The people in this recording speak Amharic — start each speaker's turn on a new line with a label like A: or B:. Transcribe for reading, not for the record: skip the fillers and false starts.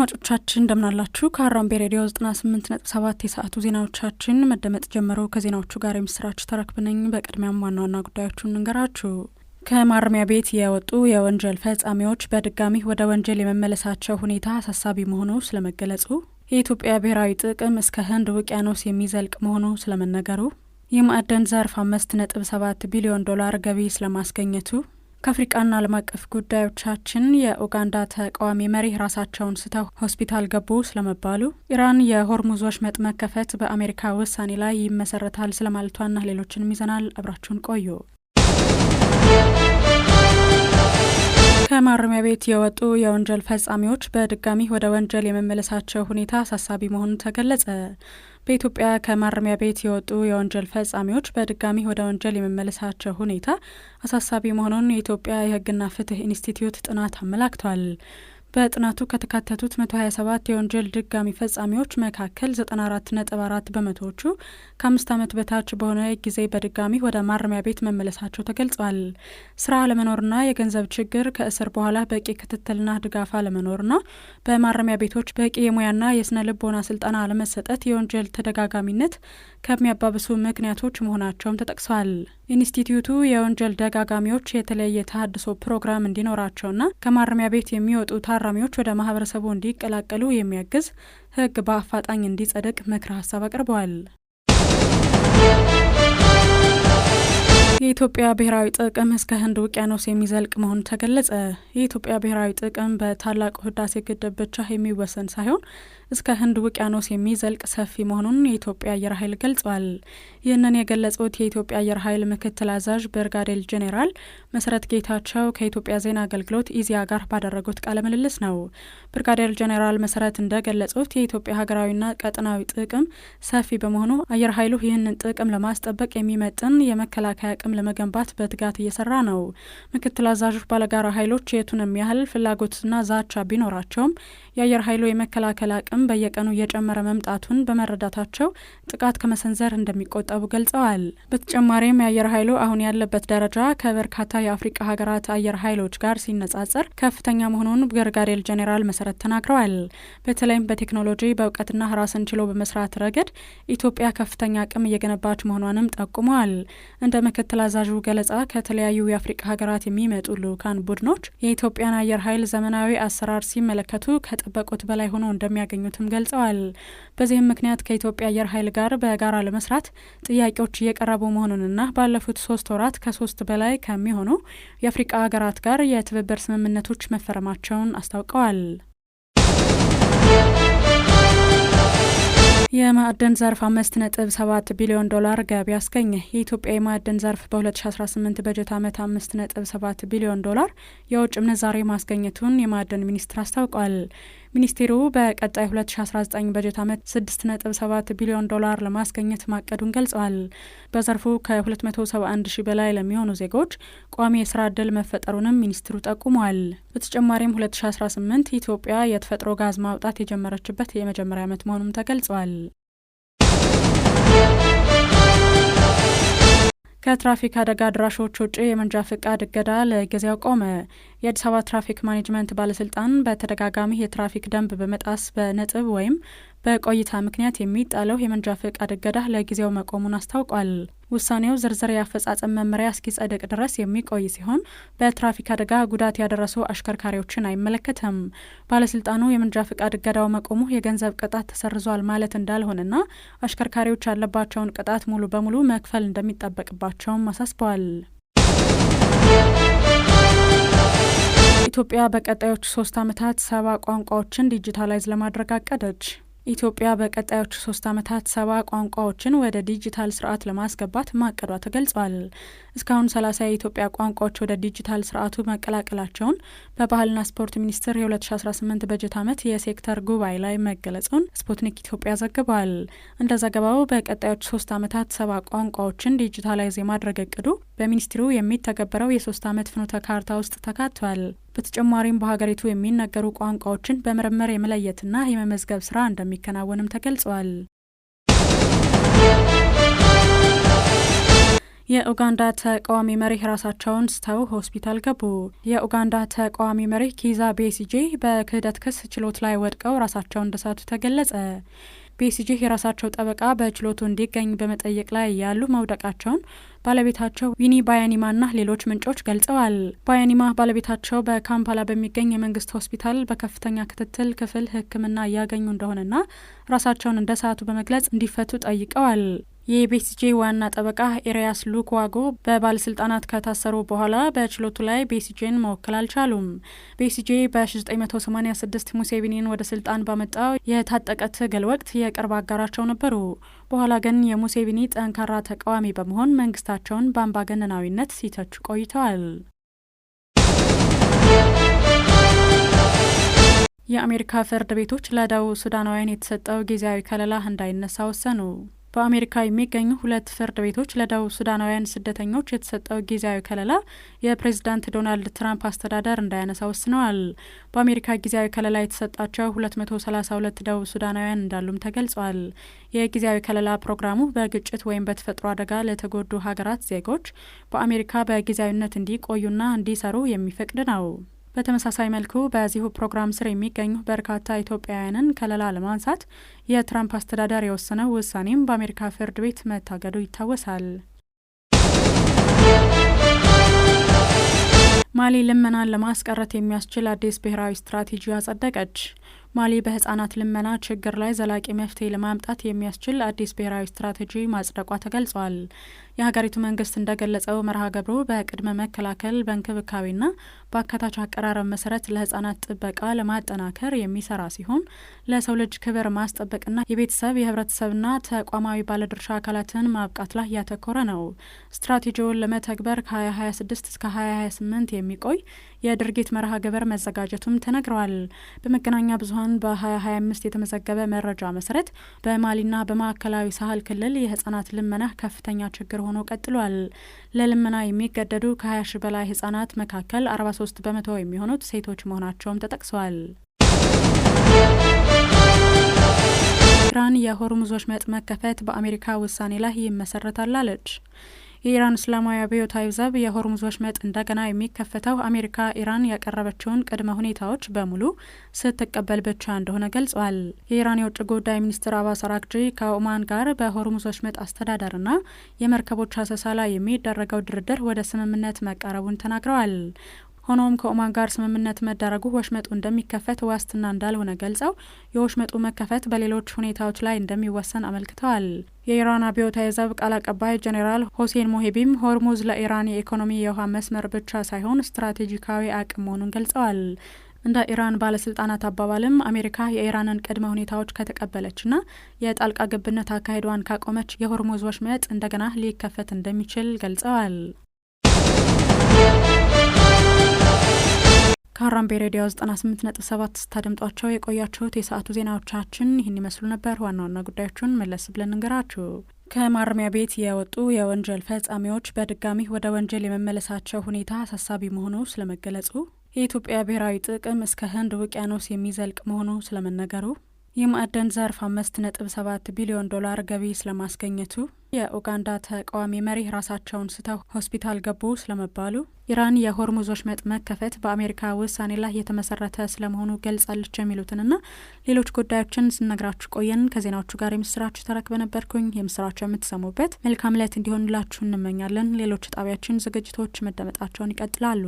A: አድማጮቻችን እንደምናላችሁ ከሀራምቤ ሬዲዮ 98.7 የሰዓቱ ዜናዎቻችን መደመጥ ጀመሩ። ከዜናዎቹ ጋር የምስራች ተረክብነኝ። በቅድሚያም ዋና ዋና ጉዳዮቹን እንገራችሁ። ከማረሚያ ቤት የወጡ የወንጀል ፈጻሚዎች በድጋሚ ወደ ወንጀል የመመለሳቸው ሁኔታ አሳሳቢ መሆኑ ስለመገለጹ፣ የኢትዮጵያ ብሔራዊ ጥቅም እስከ ህንድ ውቅያኖስ የሚዘልቅ መሆኑ ስለመነገሩ፣ የማዕድን ዘርፍ $5.7 ቢሊዮን ገቢ ስለማስገኘቱ፣ ከአፍሪቃና ዓለም አቀፍ ጉዳዮቻችን የኡጋንዳ ተቃዋሚ መሪ ራሳቸውን ስተው ሆስፒታል ገቡ ስለመባሉ፣ ኢራን የሆርሙዝ ወሽመጥ መከፈት በአሜሪካ ውሳኔ ላይ ይመሰረታል ስለማለቷና ሌሎችንም ይዘናል። አብራችሁን ቆዩ። ከማረሚያ ቤት የወጡ የወንጀል ፈጻሚዎች በድጋሚ ወደ ወንጀል የመመለሳቸው ሁኔታ አሳሳቢ መሆኑ ተገለጸ። በኢትዮጵያ ከማረሚያ ቤት የወጡ የወንጀል ፈጻሚዎች በድጋሚ ወደ ወንጀል የመመለሳቸው ሁኔታ አሳሳቢ መሆኑን የኢትዮጵያ የሕግና ፍትህ ኢንስቲትዩት ጥናት አመላክቷል። በጥናቱ ከተካተቱት 127 የወንጀል ድጋሚ ፈጻሚዎች መካከል 94.4 በመቶዎቹ ከ5 ዓመት በታች በሆነ ጊዜ በድጋሚ ወደ ማረሚያ ቤት መመለሳቸው ተገልጿል። ስራ አለመኖርና የገንዘብ ችግር፣ ከእስር በኋላ በቂ ክትትልና ድጋፍ አለመኖርና በማረሚያ ቤቶች በቂ የሙያና የስነ ልቦና ስልጠና አለመሰጠት የወንጀል ተደጋጋሚነት ከሚያባብሱ ምክንያቶች መሆናቸውም ተጠቅሷል። ኢንስቲትዩቱ የወንጀል ደጋጋሚዎች የተለየ ተሃድሶ ፕሮግራም እንዲኖራቸውና ከማረሚያ ቤት የሚወጡ ታራሚዎች ወደ ማህበረሰቡ እንዲቀላቀሉ የሚያግዝ ሕግ በአፋጣኝ እንዲጸድቅ ምክረ ሀሳብ አቅርበዋል። የኢትዮጵያ ብሔራዊ ጥቅም እስከ ህንድ ውቅያኖስ የሚዘልቅ መሆኑ ተገለጸ። የኢትዮጵያ ብሔራዊ ጥቅም በታላቁ ህዳሴ ግድብ ብቻ የሚወሰን ሳይሆን እስከ ህንድ ውቅያኖስ የሚዘልቅ ሰፊ መሆኑን የኢትዮጵያ አየር ኃይል ገልጿል። ይህንን የገለጹት የኢትዮጵያ አየር ኃይል ምክትል አዛዥ ብርጋዴር ጄኔራል መሰረት ጌታቸው ከኢትዮጵያ ዜና አገልግሎት ኢዜአ ጋር ባደረጉት ቃለ ምልልስ ነው። ብርጋዴር ጄኔራል መሰረት እንደገለጹት የኢትዮጵያ ሀገራዊና ቀጠናዊ ጥቅም ሰፊ በመሆኑ አየር ኃይሉ ይህንን ጥቅም ለማስጠበቅ የሚመጥን የመከላከያ አቅም ለመገንባት በትጋት እየሰራ ነው። ምክትል አዛዡ ባለጋራ ኃይሎች የቱንም ያህል ፍላጎትና ዛቻ ቢኖራቸውም የአየር ኃይሉ የመከላከል አቅም በየቀኑ እየጨመረ መምጣቱን በመረዳታቸው ጥቃት ከመሰንዘር እንደሚቆጠቡ ገልጸዋል። በተጨማሪም የአየር ኃይሉ አሁን ያለበት ደረጃ ከበርካታ የአፍሪቃ ሀገራት አየር ኃይሎች ጋር ሲነጻጸር ከፍተኛ መሆኑን ብርጋዴር ጄኔራል መሰረት ተናግረዋል። በተለይም በቴክኖሎጂ በእውቀትና ራስን ችሎ በመስራት ረገድ ኢትዮጵያ ከፍተኛ አቅም እየገነባች መሆኗንም ጠቁመዋል። እንደ ምክትል አዛዡ ገለጻ ከተለያዩ የአፍሪቃ ሀገራት የሚመጡ ልዑካን ቡድኖች የኢትዮጵያን አየር ኃይል ዘመናዊ አሰራር ሲመለከቱ ከጠበቁት በላይ ሆኖ እንደሚያገኙትም ገልጸዋል። በዚህም ምክንያት ከኢትዮጵያ አየር ኃይል ጋር በጋራ ለመስራት ጥያቄዎች እየቀረቡ መሆኑንና ባለፉት 3 ወራት ከ3 በላይ ከሚሆኑ የአፍሪቃ ሀገራት ጋር የትብብር ስምምነቶች መፈረማቸውን አስታውቀዋል። የማዕድን ዘርፍ $5.7 ቢሊዮን ገቢ አስገኘ። የኢትዮጵያ የማዕድን ዘርፍ በ2018 በጀት ዓመት $5.7 ቢሊዮን የውጭ ምንዛሬ ማስገኘቱን የማዕድን ሚኒስቴር አስታውቋል። ሚኒስቴሩ በቀጣይ 2019 በጀት ዓመት $6.7 ቢሊዮን ለማስገኘት ማቀዱን ገልጸዋል። በዘርፉ ከ271 ሺህ በላይ ለሚሆኑ ዜጎች ቋሚ የስራ ዕድል መፈጠሩንም ሚኒስትሩ ጠቁመዋል። በተጨማሪም 2018 ኢትዮጵያ የተፈጥሮ ጋዝ ማውጣት የጀመረችበት የመጀመሪያ ዓመት መሆኑም ተገልጿል። ከትራፊክ አደጋ አድራሾች ውጭ የመንጃ ፍቃድ እገዳ ለጊዜው ቆመ። የአዲስ አበባ ትራፊክ ማኔጅመንት ባለስልጣን በተደጋጋሚ የትራፊክ ደንብ በመጣስ በነጥብ ወይም በቆይታ ምክንያት የሚጣለው የመንጃ ፍቃድ እገዳ ለጊዜው መቆሙን አስታውቋል። ውሳኔው ዝርዝር የአፈጻጸም መመሪያ እስኪጸድቅ ድረስ የሚቆይ ሲሆን በትራፊክ አደጋ ጉዳት ያደረሱ አሽከርካሪዎችን አይመለከትም። ባለስልጣኑ የመንጃ ፍቃድ እገዳው መቆሙ የገንዘብ ቅጣት ተሰርዟል ማለት እንዳልሆነና አሽከርካሪዎች ያለባቸውን ቅጣት ሙሉ በሙሉ መክፈል እንደሚጠበቅባቸውም አሳስበዋል። ኢትዮጵያ በቀጣዮቹ 3 ዓመታት 70 ቋንቋዎችን ዲጂታላይዝ ለማድረግ አቀደች። ኢትዮጵያ በቀጣዮቹ 3 ዓመታት 70 ቋንቋዎችን ወደ ዲጂታል ስርዓት ለማስገባት ማቀዷ ተገልጿል። እስካሁን 30 የኢትዮጵያ ቋንቋዎች ወደ ዲጂታል ስርዓቱ መቀላቀላቸውን በባህልና ስፖርት ሚኒስቴር የ2018 በጀት ዓመት የሴክተር ጉባኤ ላይ መገለጹን ስፑትኒክ ኢትዮጵያ ዘግቧል። እንደ ዘገባው በቀጣዮቹ 3 ዓመታት 70 ቋንቋዎችን ዲጂታላይዝ የማድረግ እቅዱ በሚኒስትሩ የሚተገበረው የ3 ዓመት ፍኖተ ካርታ ውስጥ ተካቷል። በተጨማሪም በሀገሪቱ የሚነገሩ ቋንቋዎችን በምርምር የመለየትና የመመዝገብ ስራ እንደሚከናወንም ተገልጿል። የኡጋንዳ ተቃዋሚ መሪ ራሳቸውን ስተው ሆስፒታል ገቡ። የኡጋንዳ ተቃዋሚ መሪ ኪዛ ቤሲጄ በክህደት ክስ ችሎት ላይ ወድቀው ራሳቸውን እንደሳቱ ተገለጸ። ቤሲጄ የራሳቸው ጠበቃ በችሎቱ እንዲገኝ በመጠየቅ ላይ ያሉ መውደቃቸውን ባለቤታቸው ዊኒ ባያኒማና ሌሎች ምንጮች ገልጸዋል። ባያኒማ ባለቤታቸው በካምፓላ በሚገኝ የመንግስት ሆስፒታል በከፍተኛ ክትትል ክፍል ሕክምና እያገኙ እንደሆነና ራሳቸውን እንደሳቱ በመግለጽ እንዲፈቱ ጠይቀዋል። የቤሲጄ ዋና ጠበቃ ኤሪያስ ሉክዋጎ በባለስልጣናት ከታሰሩ በኋላ በችሎቱ ላይ ቤሲጄን መወከል አልቻሉም። ቤሲጄ በ1986 ሙሴቪኒን ወደ ስልጣን ባመጣው የታጠቀ ትግል ወቅት የቅርብ አጋራቸው ነበሩ። በኋላ ግን የሙሴቪኒ ጠንካራ ተቃዋሚ በመሆን መንግስታቸውን በአምባገነናዊነት ሲተቹ ቆይተዋል። የአሜሪካ ፍርድ ቤቶች ለደቡብ ሱዳናውያን የተሰጠው ጊዜያዊ ከለላ እንዳይነሳ ወሰኑ። በአሜሪካ የሚገኙ 2 ፍርድ ቤቶች ለደቡብ ሱዳናውያን ስደተኞች የተሰጠው ጊዜያዊ ከለላ የፕሬዝዳንት ዶናልድ ትራምፕ አስተዳደር እንዳያነሳ ወስነዋል። በአሜሪካ ጊዜያዊ ከለላ የተሰጣቸው 232 ደቡብ ሱዳናውያን እንዳሉም ተገልጿል። የጊዜያዊ ከለላ ፕሮግራሙ በግጭት ወይም በተፈጥሮ አደጋ ለተጎዱ ሀገራት ዜጎች በአሜሪካ በጊዜያዊነት እንዲቆዩና እንዲሰሩ የሚፈቅድ ነው። በተመሳሳይ መልኩ በዚሁ ፕሮግራም ስር የሚገኙ በርካታ ኢትዮጵያውያንን ከለላ ለማንሳት የትራምፕ አስተዳደር የወሰነው ውሳኔም በአሜሪካ ፍርድ ቤት መታገዱ ይታወሳል። ማሊ ልመናን ለማስቀረት የሚያስችል አዲስ ብሔራዊ ስትራቴጂ አጸደቀች። ማሊ በህጻናት ልመና ችግር ላይ ዘላቂ መፍትሄ ለማምጣት የሚያስችል አዲስ ብሔራዊ ስትራቴጂ ማጽደቋ ተገልጿል። የሀገሪቱ መንግስት እንደገለጸው መርሃ ግብሩ በቅድመ መከላከል በእንክብካቤና በአካታች አቀራረብ መሰረት ለህጻናት ጥበቃ ለማጠናከር የሚሰራ ሲሆን ለሰው ልጅ ክብር ማስጠበቅና የቤተሰብ የህብረተሰብና ተቋማዊ ባለድርሻ አካላትን ማብቃት ላይ ያተኮረ ነው። ስትራቴጂውን ለመተግበር ከ2026 እስከ 2028 የሚቆይ የድርጊት መርሃ ግብር መዘጋጀቱም ተነግረዋል። በመገናኛ ብዙኃን በ2025 የተመዘገበ መረጃ መሰረት በማሊና በማዕከላዊ ሳህል ክልል የህጻናት ልመና ከፍተኛ ችግር ሆኖ ቀጥሏል። ለልመና የሚገደዱ ከ20 ሺህ በላይ ህጻናት መካከል 43 በመቶ የሚሆኑት ሴቶች መሆናቸውም ተጠቅሷል። ኢራን የሆርሙዝ ወሽመጥ መከፈት በአሜሪካ ውሳኔ ላይ ይመሰረታል አለች። የኢራን እስላማዊ አብዮታዊ ዘብ የሆርሙዝ ወሽመጥ እንደገና የሚከፈተው አሜሪካ ኢራን ያቀረበችውን ቅድመ ሁኔታዎች በሙሉ ስትቀበል ብቻ እንደሆነ ገልጿል። የኢራን የውጭ ጉዳይ ሚኒስትር አባስ አራግቺ ከኦማን ጋር በሆርሙዝ ወሽመጥ አስተዳደርና የመርከቦች አሰሳ ላይ የሚደረገው ድርድር ወደ ስምምነት መቃረቡን ተናግረዋል። ሆኖም ከኦማን ጋር ስምምነት መደረጉ ወሽመጡ እንደሚከፈት ዋስትና እንዳልሆነ ገልጸው የወሽመጡ መከፈት በሌሎች ሁኔታዎች ላይ እንደሚወሰን አመልክተዋል። የኢራን አብዮታዊ ዘብ ቃል አቀባይ ጄኔራል ሆሴን ሞሂቢም ሆርሙዝ ለኢራን የኢኮኖሚ የውሃ መስመር ብቻ ሳይሆን ስትራቴጂካዊ አቅም መሆኑን ገልጸዋል። እንደ ኢራን ባለስልጣናት አባባልም አሜሪካ የኢራንን ቅድመ ሁኔታዎች ከተቀበለችና የጣልቃ ገብነት አካሄዷን ካቆመች የሆርሙዝ ወሽመጥ እንደገና ሊከፈት እንደሚችል ገልጸዋል። ከሀራምቤ ሬዲዮ 98.7 ስታደምጧቸው የቆያችሁት የሰዓቱ ዜናዎቻችን ይህን ይመስሉ ነበር። ዋና ዋና ጉዳዮቹን መለስ ብለን እንገራችሁ። ከማረሚያ ቤት የወጡ የወንጀል ፈጻሚዎች በድጋሚ ወደ ወንጀል የመመለሳቸው ሁኔታ አሳሳቢ መሆኑ ስለመገለጹ፣ የኢትዮጵያ ብሔራዊ ጥቅም እስከ ህንድ ውቅያኖስ የሚዘልቅ መሆኑ ስለመነገሩ፣ የማዕድን ዘርፍ 5.7 ቢሊዮን ዶላር ገቢ ስለማስገኘቱ፣ የኡጋንዳ ተቃዋሚ መሪ ራሳቸውን ስተው ሆስፒታል ገቡ ስለመባሉ፣ ኢራን የሆርሙዝ ወሽመጥ መከፈት በአሜሪካ ውሳኔ ላይ የተመሰረተ ስለመሆኑ ገልጻለች የሚሉትንና ሌሎች ጉዳዮችን ስነግራችሁ ቆየን። ከዜናዎቹ ጋር የምስራችሁ ተረክበ ነበርኩኝ። የምስራችሁ የምትሰሙበት መልካም ዕለት እንዲሆንላችሁ እንመኛለን። ሌሎች ጣቢያችን ዝግጅቶች መደመጣቸውን ይቀጥላሉ።